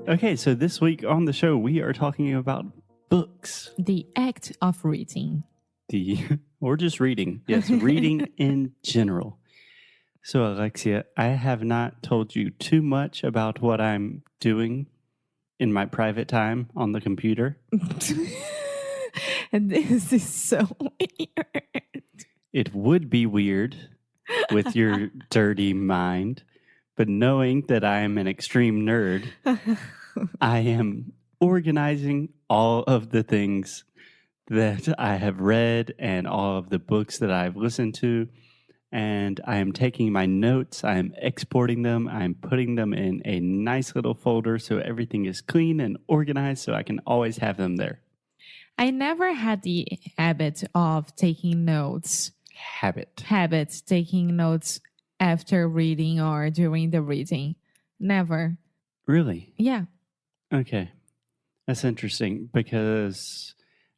Okay, so this week on the show, we are talking about books. The act of reading. Or just reading. Yes, reading in general. So, Alexia, I have not told you too much about what I'm doing in my private time on the computer. And this is so weird. It would be weird with your dirty mind, but knowing that I am an extreme nerd, I am organizing all of the things that I have read and all of the books that I've listened to. And I am taking my notes, I am exporting them, I'm putting them in a nice little folder so everything is clean and organized so I can always have them there. I never had the habit of taking notes. Habit, taking notes after reading or during the reading. Never. Really? Yeah. Okay. That's interesting because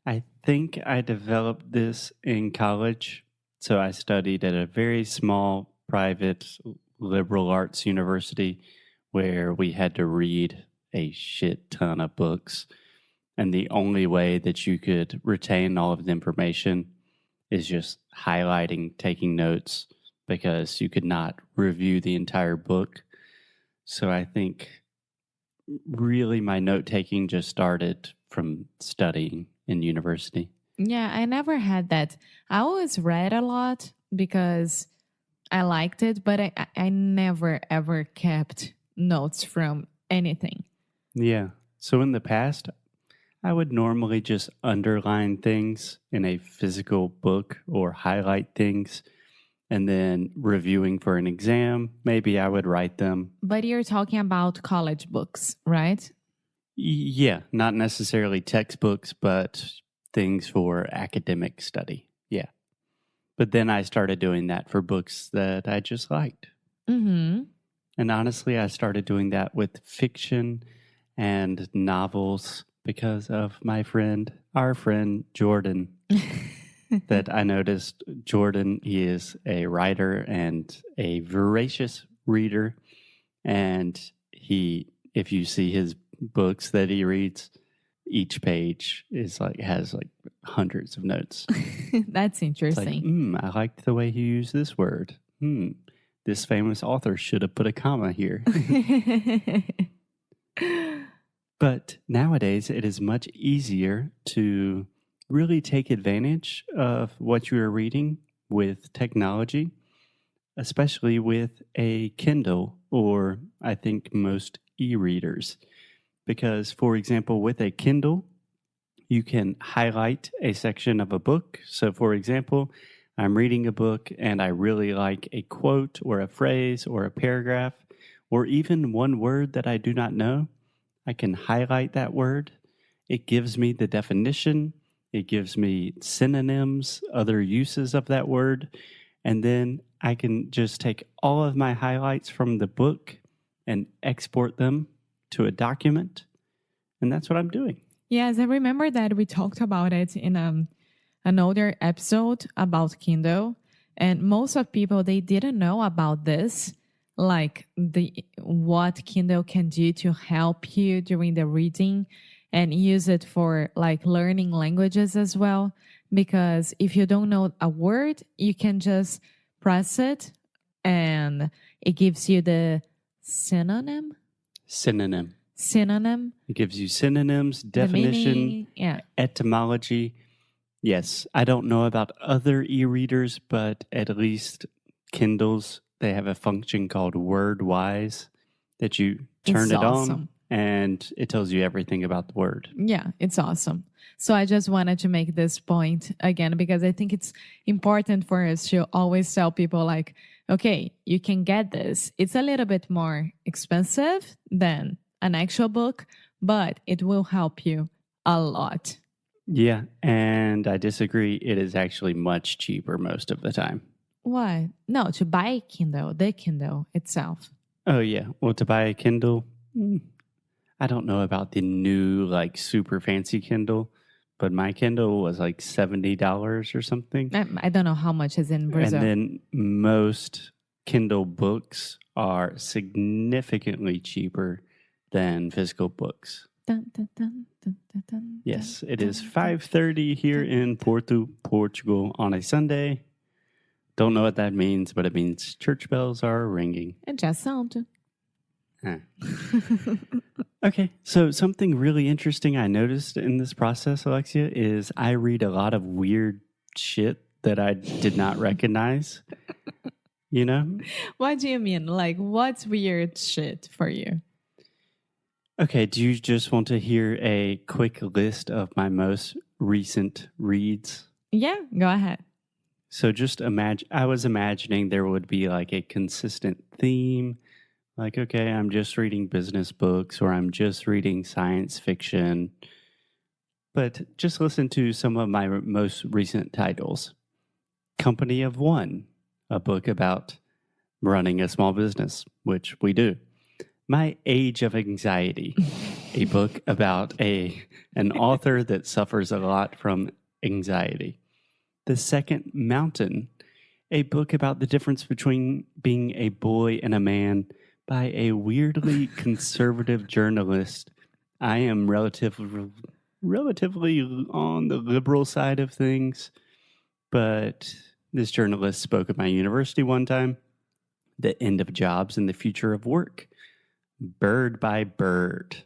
I think I developed this in college. So I studied at a very small private liberal arts university where we had to read a shit ton of books. And the only way that you could retain all of the information is just highlighting, taking notes, because you could not review the entire book. So I think really my note-taking just started from studying in university. Yeah, I never had that. I always read a lot because I liked it, but I never, ever kept notes from anything. Yeah. So in the past, I would normally just underline things in a physical book or highlight things. And then reviewing for an exam, maybe I would write them. But you're talking about college books, right? Yeah, not necessarily textbooks, but things for academic study. Yeah. But then I started doing that for books that I just liked. Mm-hmm. And honestly, I started doing that with fiction and novels because of our friend, Jordan. That I noticed Jordan, he is a writer and a voracious reader. And if you see his books that he reads, each page has hundreds of notes. That's interesting. It's I liked the way he used this word. This famous author should have put a comma here. But nowadays, it is much easier to really take advantage of what you are reading with technology, especially with a Kindle or I think most e-readers. Because, for example, with a Kindle, you can highlight a section of a book. So, for example, I'm reading a book and I really like a quote or a phrase or a paragraph or even one word that I do not know. I can highlight that word. It gives me the definition. It gives me synonyms, other uses of that word. And then I can just take all of my highlights from the book and export them to a document. And that's what I'm doing. Yes, I remember that we talked about it in an older episode about Kindle. And most of people, they didn't know about this, like what Kindle can do to help you during the reading and use it for learning languages as well. Because if you don't know a word, you can just press it and it gives you the synonym. It gives you synonyms, definition, etymology. Yes, I don't know about other e-readers, but at least Kindles, they have a function called WordWise that you turn it on and it tells you everything about the word. Yeah, it's awesome. So I just wanted to make this point again because I think it's important for us to always tell people okay, you can get this. It's a little bit more expensive than an actual book, but it will help you a lot. Yeah, and I disagree. It is actually much cheaper most of the time. What? No, to buy the Kindle itself. Oh, yeah. Well, to buy a Kindle, I don't know about the new, super fancy Kindle, but my Kindle was $70 or something. I don't know how much is in Brazil. And then most Kindle books are significantly cheaper than physical books. Dun, dun, dun, dun, dun, dun, Yes, dun, it is dun, 5:30 here in Porto, Portugal on a Sunday. Don't know what that means, but it means church bells are ringing. dun. Já sound. Okay, so something really interesting I noticed in this process, Alexia, is I read a lot of weird shit that I did not recognize. You know? What do you mean? Like, what's weird shit for you? Okay, do you just want to hear a quick list of my most recent reads? Yeah, go ahead. So just imagine, I was imagining there would be like a consistent theme. Like, okay, I'm just reading business books or I'm just reading science fiction. But just listen to some of my most recent titles. Company of One, a book about running a small business, which we do. My Age of Anxiety, a book about an author that suffers a lot from anxiety. The Second Mountain, a book about the difference between being a boy and a man by a weirdly conservative journalist. I am relatively on the liberal side of things, but this journalist spoke at my university one time. The End of Jobs and the Future of Work. Bird by Bird.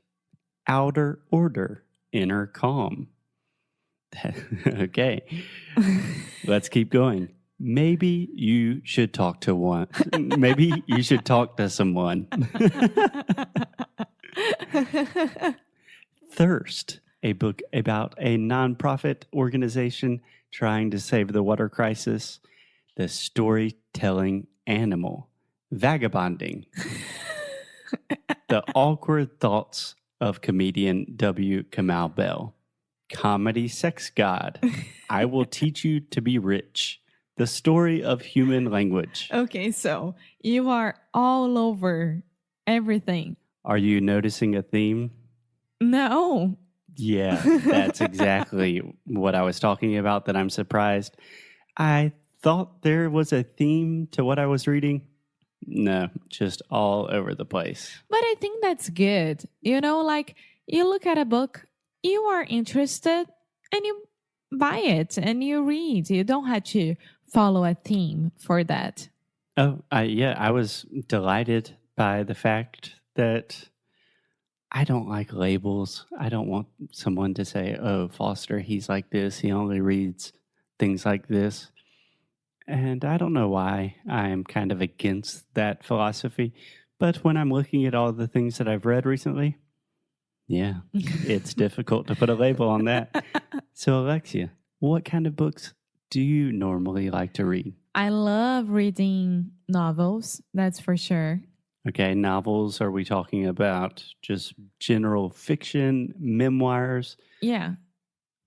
Outer Order. Inner Calm. Okay, let's keep going. Maybe you should talk to one. Maybe you should talk to someone. Thirst, a book about a nonprofit organization trying to save the water crisis. The Storytelling Animal. Vagabonding. The Awkward Thoughts of comedian W. Kamau Bell. Comedy Sex God. I Will Teach You to Be Rich. The Story of Human Language. Okay, so you are all over everything. Are you noticing a theme? No. Yeah, that's exactly what I was talking about, that I'm surprised. I thought there was a theme to what I was reading. No, just all over the place. But I think that's good. You know, like you look at a book, you are interested and you buy it and you read. You don't have to follow a theme for that. Oh, I was delighted by the fact that I don't like labels. I don't want someone to say, oh, Foster, he's like this. He only reads things like this. And I don't know why I'm kind of against that philosophy. But when I'm looking at all the things that I've read recently, yeah, it's difficult to put a label on that. So, Alexia, what kind of books do you normally like to read? I love reading novels, that's for sure. Okay, novels, are we talking about just general fiction, memoirs? Yeah.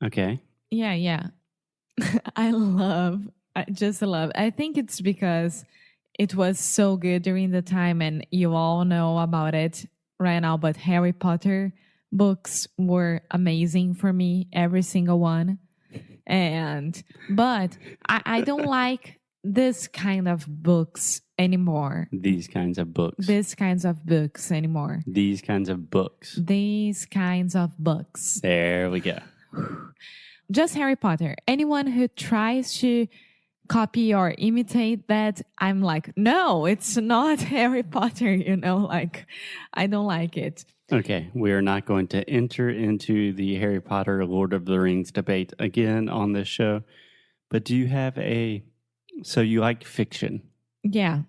Okay. Yeah. I just love. I think it's because it was so good during the time and you all know about it right now, but Harry Potter books were amazing for me, every single one. But I don't like this kind of books anymore. These kinds of books. These kinds of books anymore. These kinds of books. These kinds of books. There we go. Just Harry Potter. Anyone who tries to copy or imitate that, I'm like, no, it's not Harry Potter, you know, like, I don't like it. Okay, we are not going to enter into the Harry Potter, Lord of the Rings debate again on this show, but do you have so you like fiction? Yeah.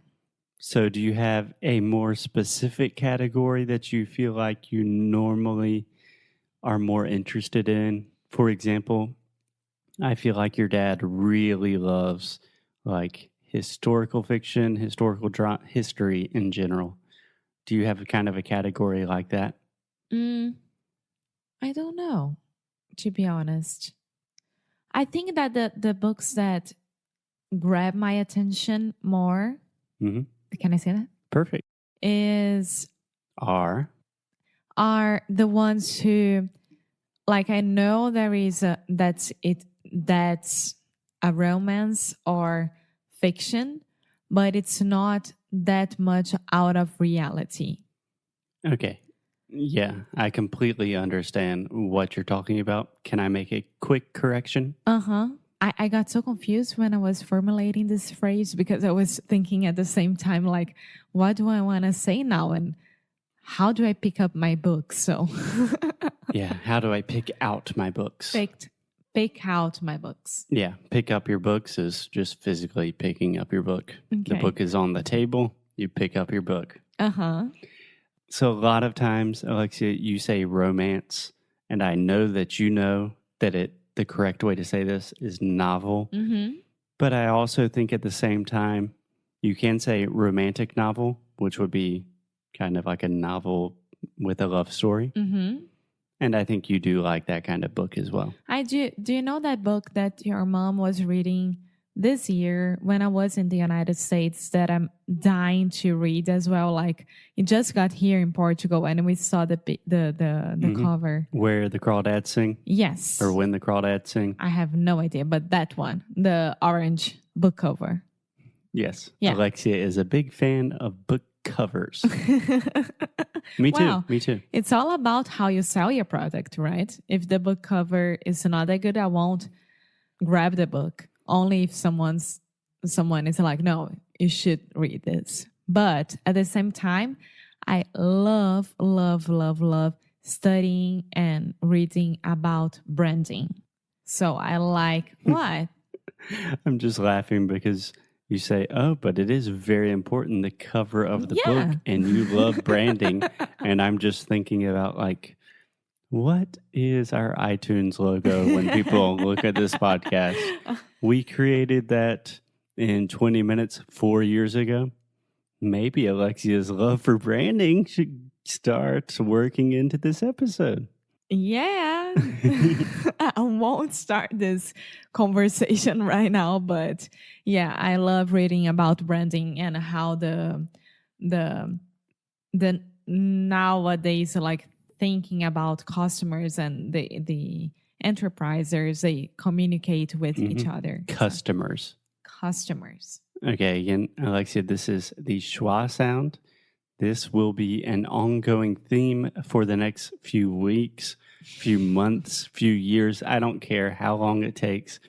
So do you have a more specific category that you feel like you normally are more interested in? For example, I feel like your dad really loves like historical fiction, history in general. Do you have a kind of a category like that? I don't know, to be honest. I think that the books that grab my attention more, can I say that? Perfect. Are the ones who, like, I know there is that's a romance or fiction, but it's not that much out of reality. Okay. Yeah, I completely understand what you're talking about. Can I make a quick correction? Uh-huh. I got so confused when I was formulating this phrase because I was thinking at the same time, like, what do I want to say now? And how do I pick up my book? So Yeah, how do I pick out my books? pick out my books. Yeah, pick up your books is just physically picking up your book. The Okay. book is on the table, you pick up your book. Uh-huh. So a lot of times, Alexia, you say romance, and I know that you know that the correct way to say this is novel. Mm-hmm. But I also think at the same time, you can say romantic novel, which would be kind of like a novel with a love story. Mm-hmm. And I think you do like that kind of book as well. I do. Do you know that book that your mom was reading this year when I was in the United States that I'm dying to read as well? Like it just got here in Portugal and we saw the cover. Where the crawdads sing? Yes. Or when the crawdads sing? I have no idea, but that one, the orange book cover. Yes. Yeah. Alexia is a big fan of book covers. Me too. Wow. Me too. It's all about how you sell your product, right? If the book cover is not that good, I won't grab the book. Only if someone is like, no, you should read this. But at the same time, I love, love, love, love studying and reading about branding. So I like what? I'm just laughing because you say, oh, but it is very important, the cover of the book, and you love branding. And I'm just thinking about like, what is our iTunes logo when people look at this podcast? We created that in 20 minutes 4 years ago. Maybe Alexia's love for branding should start working into this episode. Yeah. I won't start this conversation right now, but yeah, I love reading about branding and how the nowadays like thinking about customers and the enterprisers, they communicate with each other. Customers. Okay, again, Alexia, this is the schwa sound. This will be an ongoing theme for the next few weeks, few months, few years. I don't care how long it takes.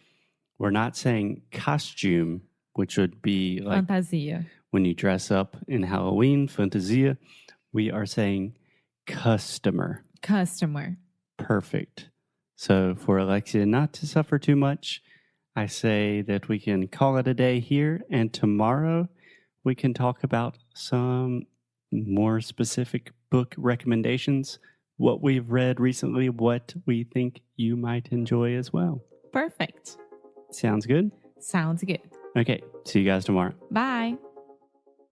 We're not saying costume, which would be like Fantasia. When you dress up in Halloween, fantasia. We are saying customer. Perfect. So for Alexia not to suffer too much, I say that we can call it a day here, and tomorrow we can talk about some more specific book recommendations, what we've read recently, what we think you might enjoy as well. Perfect. Sounds good? Sounds good. Okay, see you guys tomorrow. Bye.